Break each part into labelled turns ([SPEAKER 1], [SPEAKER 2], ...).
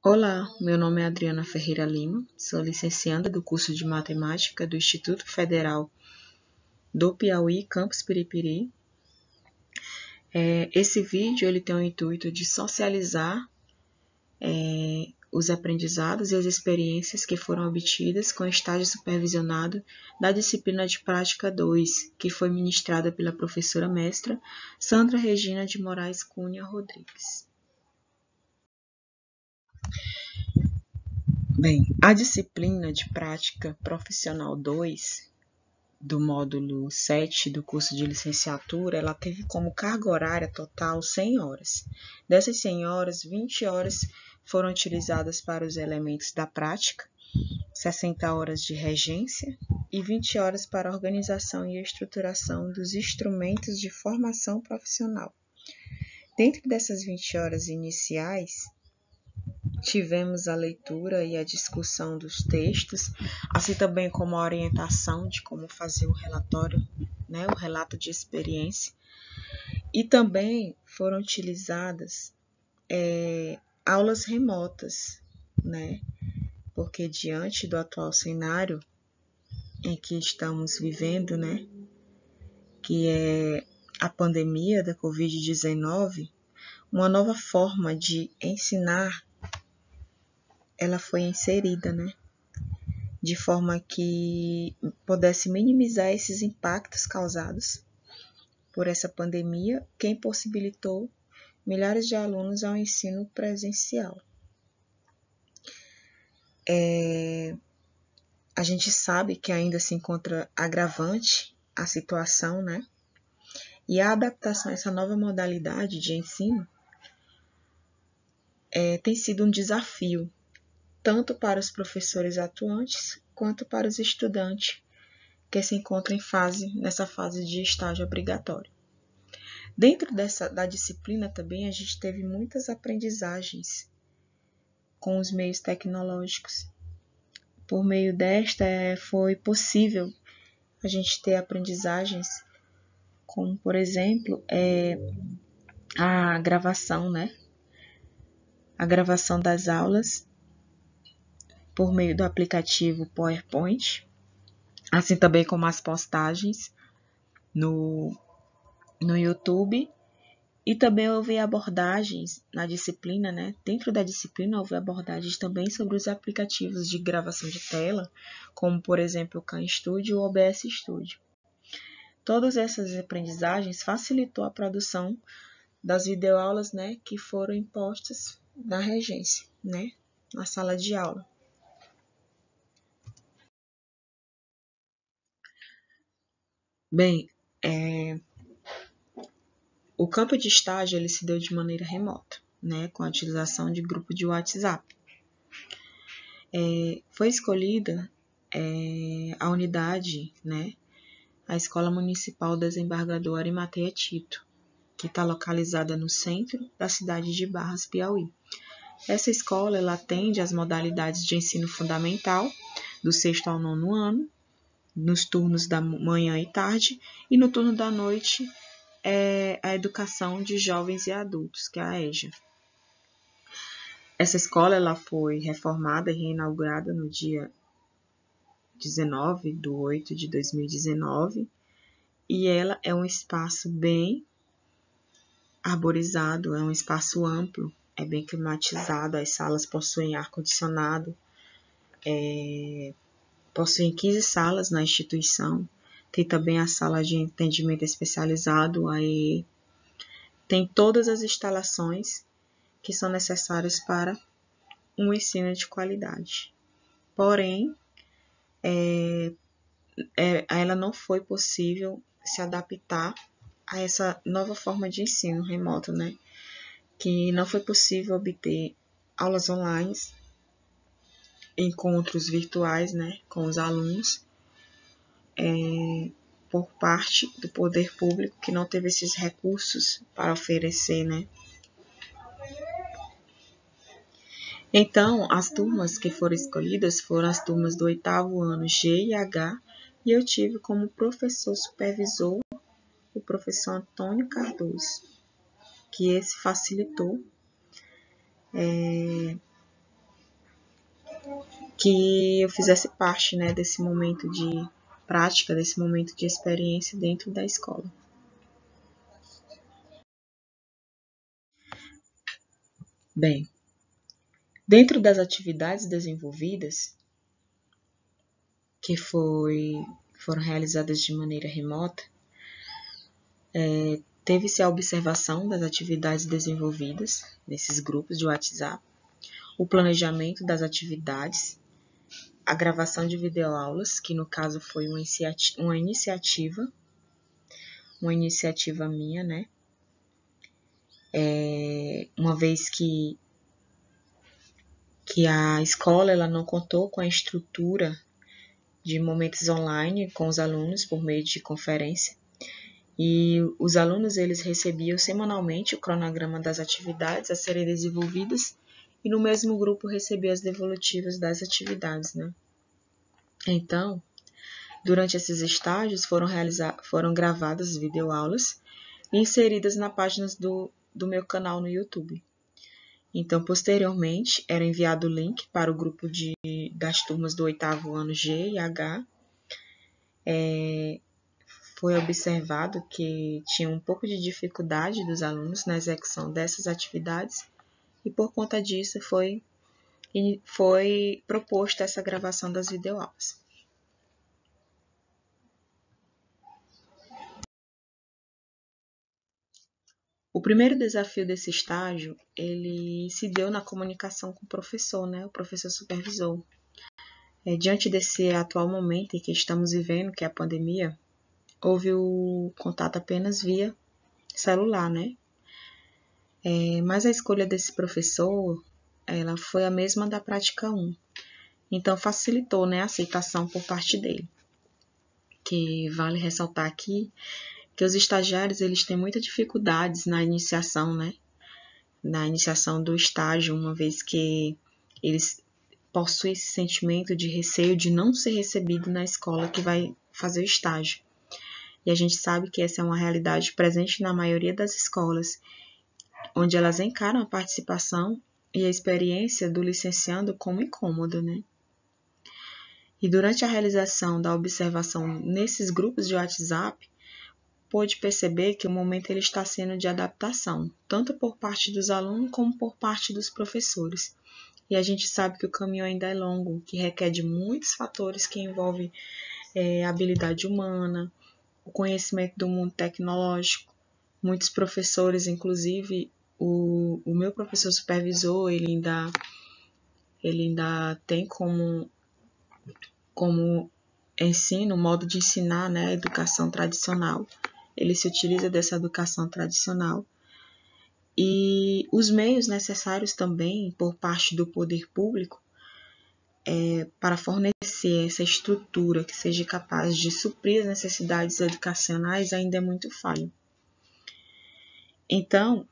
[SPEAKER 1] Olá, meu nome é Adriana Ferreira Lima, sou licencianda do curso de Matemática do Instituto Federal do Piauí, Campus Piripiri. Esse vídeo ele tem o intuito de socializar os aprendizados e as experiências que foram obtidas com o estágio supervisionado da disciplina de Prática 2, que foi ministrada pela professora mestra Sandra Regina de Moraes Cunha Rodrigues. Bem, a disciplina de Prática Profissional 2 do módulo 7 do curso de licenciatura, ela teve como carga horária total 100 horas. Dessas 100 horas, 20 horas foram utilizadas para os elementos da prática, 60 horas de regência e 20 horas para a organização e estruturação dos instrumentos de formação profissional. Dentro dessas 20 horas iniciais, tivemos a leitura e a discussão dos textos, assim também como a orientação de como fazer o relatório, o relato de experiência. E também foram utilizadas aulas remotas, porque diante do atual cenário em que estamos vivendo, que é a pandemia da Covid-19, uma nova forma de ensinar ela foi inserida, de forma que pudesse minimizar esses impactos causados por essa pandemia, que impossibilitou milhares de alunos ao ensino presencial. A gente sabe que ainda se encontra agravante a situação, e a adaptação a essa nova modalidade de ensino tem sido um desafio, tanto para os professores atuantes, quanto para os estudantes que se encontram nessa fase de estágio obrigatório. Dentro da disciplina também, a gente teve muitas aprendizagens com os meios tecnológicos. Por meio desta, foi possível a gente ter aprendizagens como, por exemplo, a gravação, A gravação das aulas por meio do aplicativo PowerPoint, assim também como as postagens no YouTube, e também houve abordagens na disciplina, Dentro da disciplina houve abordagens também sobre os aplicativos de gravação de tela, como por exemplo o Khan Studio ou o OBS Studio. Todas essas aprendizagens facilitou a produção das videoaulas, que foram impostas na regência, na sala de aula. Bem, o campo de estágio ele se deu de maneira remota, com a utilização de grupo de WhatsApp. Foi escolhida a unidade, a Escola Municipal Desembargador Arimateia Tito, que está localizada no centro da cidade de Barras, Piauí. Essa escola ela atende às modalidades de ensino fundamental, do 6º ao 9º ano, nos turnos da manhã e tarde, e no turno da noite a educação de jovens e adultos, que é a EJA. Essa escola ela foi reformada e reinaugurada no dia 19/8/2019, e ela é um espaço bem arborizado, é um espaço amplo, é bem climatizado, as salas possuem ar-condicionado, possuem 15 salas na instituição, tem também a sala de atendimento especializado, aí tem todas as instalações que são necessárias para um ensino de qualidade. Porém, ela não foi possível se adaptar a essa nova forma de ensino remoto, que não foi possível obter aulas online, encontros virtuais, com os alunos, por parte do poder público, que não teve esses recursos para oferecer, Então, as turmas que foram escolhidas foram as turmas do 8º ano G e H, e eu tive como professor supervisor o professor Antônio Cardoso, que esse facilitou que eu fizesse parte, né, desse momento de prática, desse momento de experiência dentro da escola. Bem, dentro das atividades desenvolvidas, que foram realizadas de maneira remota, teve-se a observação das atividades desenvolvidas nesses grupos de WhatsApp, o planejamento das atividades, a gravação de videoaulas, que no caso foi uma iniciativa minha, né? Uma vez que a escola ela não contou com a estrutura de momentos online com os alunos por meio de conferência, e os alunos eles recebiam semanalmente o cronograma das atividades a serem desenvolvidas e no mesmo grupo recebia as devolutivas das atividades, né? Então, durante esses estágios foram gravadas videoaulas e inseridas nas páginas do meu canal no YouTube. Então, posteriormente, era enviado o link para o grupo das turmas do 8º ano G e H. Foi observado que tinha um pouco de dificuldade dos alunos na execução dessas atividades e, por conta disso, foi proposta essa gravação das videoaulas. O primeiro desafio desse estágio, ele se deu na comunicação com o professor, né? O professor supervisor. Diante desse atual momento em que estamos vivendo, que é a pandemia, houve o contato apenas via celular, né? Mas a escolha desse professor, ela foi a mesma da prática 1. Então, facilitou, né, a aceitação por parte dele. Que vale ressaltar aqui que os estagiários, eles têm muitas dificuldades na iniciação, né? Na iniciação do estágio, uma vez que eles possuem esse sentimento de receio de não ser recebido na escola que vai fazer o estágio. E a gente sabe que essa é uma realidade presente na maioria das escolas, onde elas encaram a participação e a experiência do licenciando como incômodo, né? E durante a realização da observação nesses grupos de WhatsApp, pôde perceber que o momento ele está sendo de adaptação, tanto por parte dos alunos como por parte dos professores. E a gente sabe que o caminho ainda é longo, que requer de muitos fatores que envolvem a habilidade humana, o conhecimento do mundo tecnológico. Muitos professores, inclusive o meu professor supervisor, ele ainda tem como ensino, modo de ensinar, né, a educação tradicional. Ele se utiliza dessa educação tradicional. E os meios necessários também por parte do poder público para fornecer essa estrutura que seja capaz de suprir as necessidades educacionais ainda é muito falho. Então,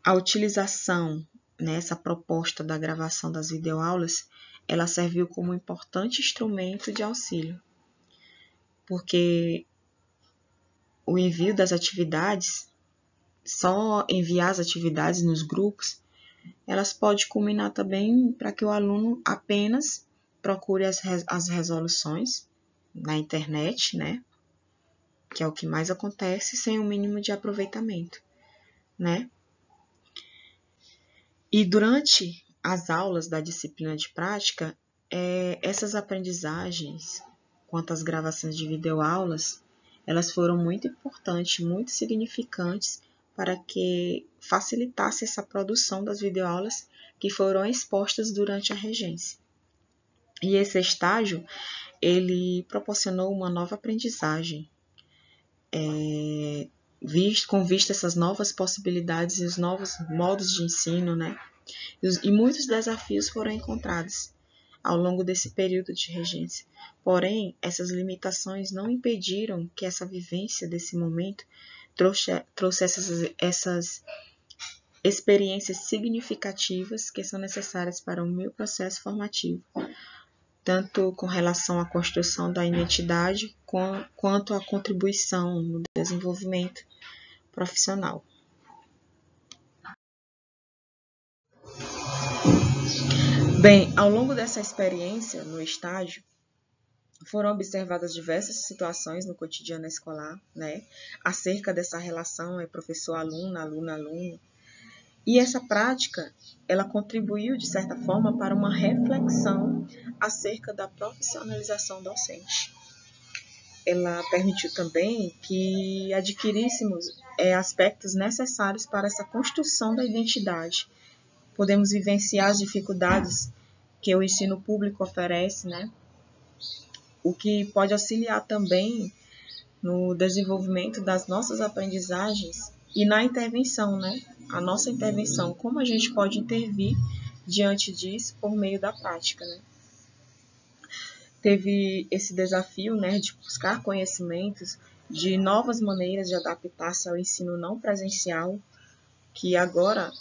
[SPEAKER 1] a utilização nessa proposta da gravação das videoaulas, ela serviu como um importante instrumento de auxílio, porque o envio das atividades, só enviar as atividades nos grupos, elas podem culminar também para que o aluno apenas procure as resoluções na internet, né? Que é o que mais acontece, sem o mínimo de aproveitamento, né? E durante as aulas da disciplina de prática, essas aprendizagens, quanto às gravações de videoaulas, elas foram muito importantes, muito significantes para que facilitasse essa produção das videoaulas que foram expostas durante a regência. E esse estágio, ele proporcionou uma nova aprendizagem, com vista essas novas possibilidades e os novos modos de ensino, né? E muitos desafios foram encontrados ao longo desse período de regência. Porém, essas limitações não impediram que essa vivência desse momento trouxesse essas experiências significativas que são necessárias para o meu processo formativo, tanto com relação à construção da identidade, quanto à contribuição no desenvolvimento profissional. Bem, ao longo dessa experiência no estágio, foram observadas diversas situações no cotidiano escolar, né, acerca dessa relação professor-aluno, aluno-aluno. E essa prática, ela contribuiu, de certa forma, para uma reflexão acerca da profissionalização docente. Ela permitiu também que adquiríssemos aspectos necessários para essa construção da identidade. Podemos vivenciar as dificuldades que o ensino público oferece, né? O que pode auxiliar também no desenvolvimento das nossas aprendizagens e na intervenção, né? A nossa intervenção, como a gente pode intervir diante disso por meio da prática, né? Teve esse desafio, né, de buscar conhecimentos de novas maneiras de adaptar-se ao ensino não presencial, que agora,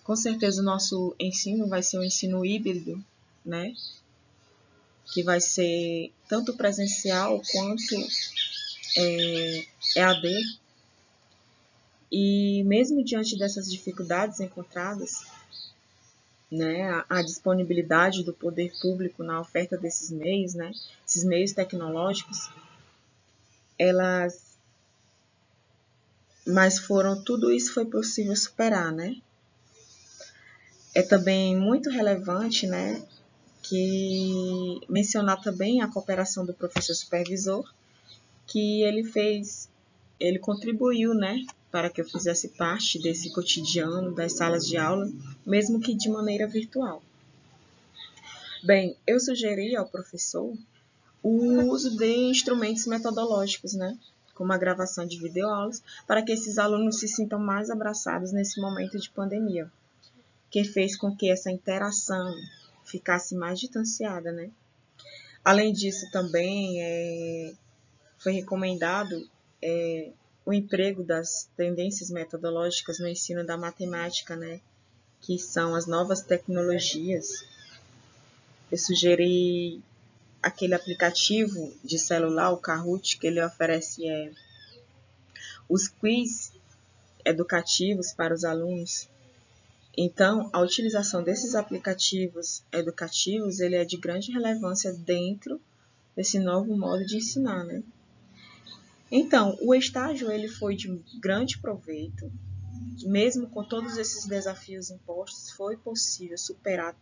[SPEAKER 1] com certeza, o nosso ensino vai ser um ensino híbrido, né, que vai ser tanto presencial quanto EAD. E mesmo diante dessas dificuldades encontradas, né, a disponibilidade do poder público na oferta desses meios, né, esses meios tecnológicos, mas tudo isso foi possível superar, né? É também muito relevante, né, que mencionar também a cooperação do professor supervisor, que ele contribuiu, né, para que eu fizesse parte desse cotidiano das salas de aula, mesmo que de maneira virtual. Bem, eu sugeri ao professor o uso de instrumentos metodológicos, né, como a gravação de videoaulas, para que esses alunos se sintam mais abraçados nesse momento de pandemia, que fez com que essa interação ficasse mais distanciada, né? Além disso, também foi recomendado o emprego das tendências metodológicas no ensino da matemática, né, que são as novas tecnologias. Eu sugeri aquele aplicativo de celular, o Kahoot, que ele oferece os quiz educativos para os alunos. Então, a utilização desses aplicativos educativos, ele é de grande relevância dentro desse novo modo de ensinar, né? Então, o estágio ele foi de grande proveito. Mesmo com todos esses desafios impostos, foi possível superar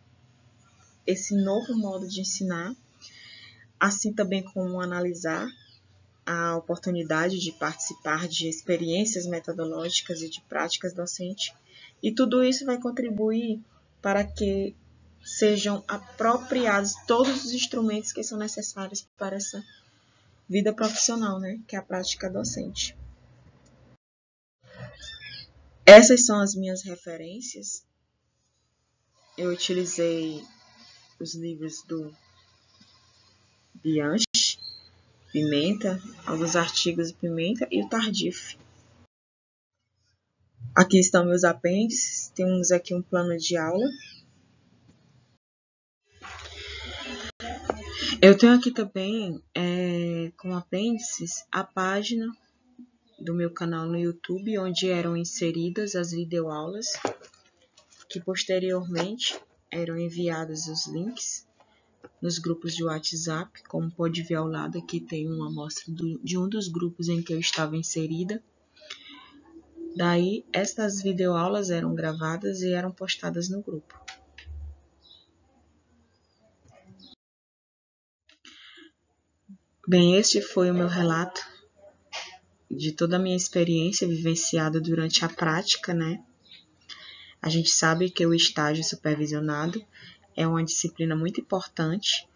[SPEAKER 1] esse novo modo de ensinar, assim também como analisar a oportunidade de participar de experiências metodológicas e de práticas docentes. E tudo isso vai contribuir para que sejam apropriados todos os instrumentos que são necessários para essa vida profissional, né, que é a prática docente. Essas são as minhas referências. Eu utilizei os livros do Bianchi, Pimenta, alguns artigos de Pimenta e o Tardif. Aqui estão meus apêndices, temos aqui um plano de aula. Eu tenho aqui também, com apêndices, a página do meu canal no YouTube, onde eram inseridas as videoaulas, que posteriormente eram enviados os links nos grupos de WhatsApp. Como pode ver ao lado, aqui tem uma amostra de um dos grupos em que eu estava inserida. Daí, estas videoaulas eram gravadas e eram postadas no grupo. Bem, este foi o meu relato de toda a minha experiência vivenciada durante a prática, né? A gente sabe que o estágio supervisionado é uma disciplina muito importante,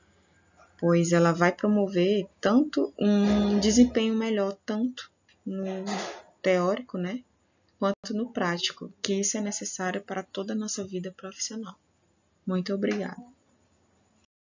[SPEAKER 1] pois ela vai promover tanto um desempenho melhor, tanto no teórico, né, quanto no prático, que isso é necessário para toda a nossa vida profissional. Muito obrigada.